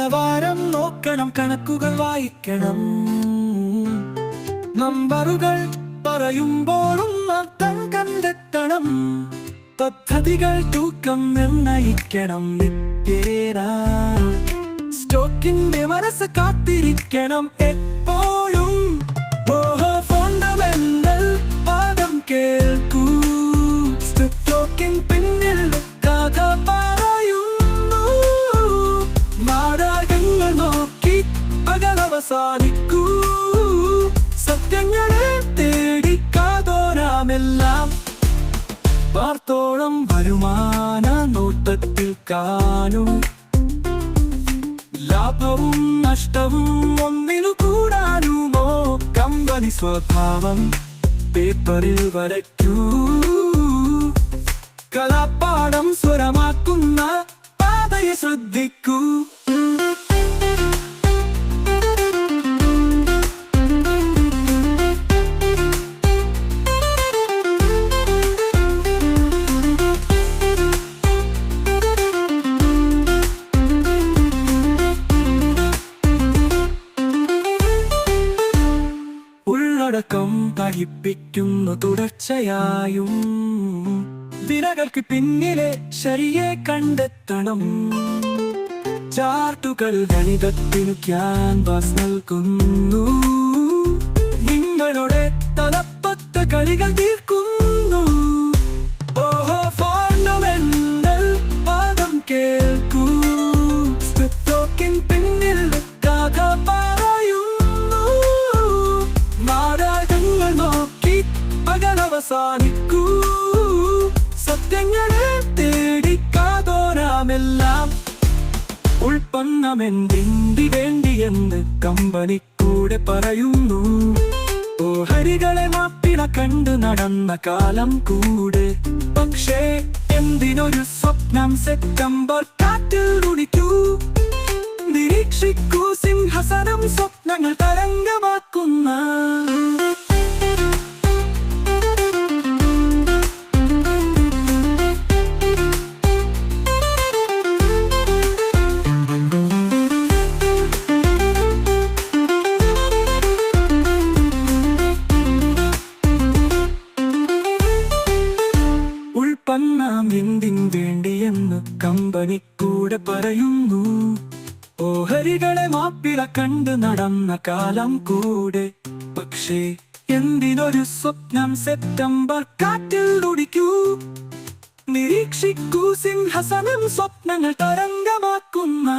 നിലവാരം നോക്കണം, കണക്കുകൾ വായിക്കണം. നമ്പറുകൾ പറയുമ്പോഴും അർത്ഥം കണ്ടെത്തണം. പദ്ധതികൾ തൂക്കം നിർണയിക്കണം. നിത്യേന സ്റ്റോക്കിന്റെ മനസ്സ് കാത്തിരിക്കണം എപ്പോഴും. ഫണ്ടമെന്റൽ പാഠം കേൾക്കൂ. സ്റ്റോക്കിൻ പിന്നിൽ കഥ പറയുന്നു. നാടകങ്ങൾ നോക്കി പകലവസാനിക്കൂ. സത്യങ്ങളെ തേടി കാതോരാമെല്ലാം. പാർത്തോളം വരുമാന നോട്ടത്തിൽ കാണും. ലാഭവും നഷ്ടവും ഒന്നിനു കൂടാനുമോ. കമ്പനി സ്വഭാവം പേപ്പറിൽ വരയ്ക്കൂ. കലാപാഠം സ്വരമാക്കുന്ന പാതയെ ശ്രദ്ധിക്കൂ. ഉള്ളടക്കം ദഹിപ്പിക്കുന്നു തുടർച്ചയായും. വിരകൾക്ക് പിന്നിലെ ശരിയെ കണ്ടെത്തണം. ചാർട്ടുകൾ ഗണിതത്തിനു ക്യാൻവാസ് നൽകുന്നു. നിങ്ങളുടെ തലപ്പത്ത് കളികൾ തീർക്കുന്നു. ഫണ്ടമെന്റൽ പാഠം കേൾക്കൂ. സ്റ്റോക്കിൻ പിന്നിൽ കഥ പറയുന്നു. നാടകങ്ങൾ നോക്കി പകലവസാനിക്കൂ. സത്യങ്ങളെ തേടി കാതോരാമെല്ലാം. ഉൽപ്പന്നമെന്തിന് വേണ്ടിയെന്ന് കമ്പനിക്കൂടെ പറയുന്നു. ഓഹരികളെ മാപ്പിള കണ്ട് നടന്ന കാലം കൂടെ. പക്ഷേ എന്തിനൊരു സ്വപ്നം സെപ്റ്റംബർ കാറ്റിൽ തുടിക്കൂ. നിരീക്ഷിക്കൂ സിംഹസനം സ്വപ്നങ്ങൾ തരംഗമാക്കുന്ന. ഉൽപ്പന്നമെന്തിന് വേണ്ടിയെന്ന് കമ്പനിക്കൂടെ പറയുന്നു. ഓഹരികളെ മാപ്പിള കണ്ട് നടന്ന കാലം കൂടെ. പക്ഷേ എന്തിനൊരു സ്വപ്നം സെപ്റ്റംബർ കാറ്റിൽ തുടിക്കൂ. നിരീക്ഷിക്കൂ സിംഹസനം സ്വപ്നങ്ങൾ തരംഗമാക്കുന്ന.